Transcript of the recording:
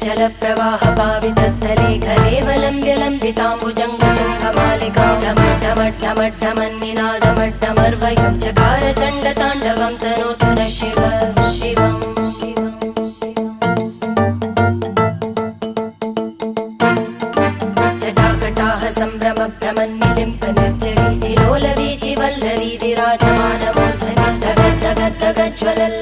जलप्रवाह पावितस्थले कलेवलम्ब्य लम्बिताम्बुजङ्गतुङ्गमालिकां ढमड्ढमड्ढमन्निनादमड्ढमर्वयं चकार चण्डताण्डवं तनोतु नः शिव शिवम् जटाकटाः सम्भ्रमभ्रमन्निलिम्प निर्जरी विलोलवीचि वल्लरी विराजमानमूर्धनि धगद्धगद्धगज्ज्वलल्ल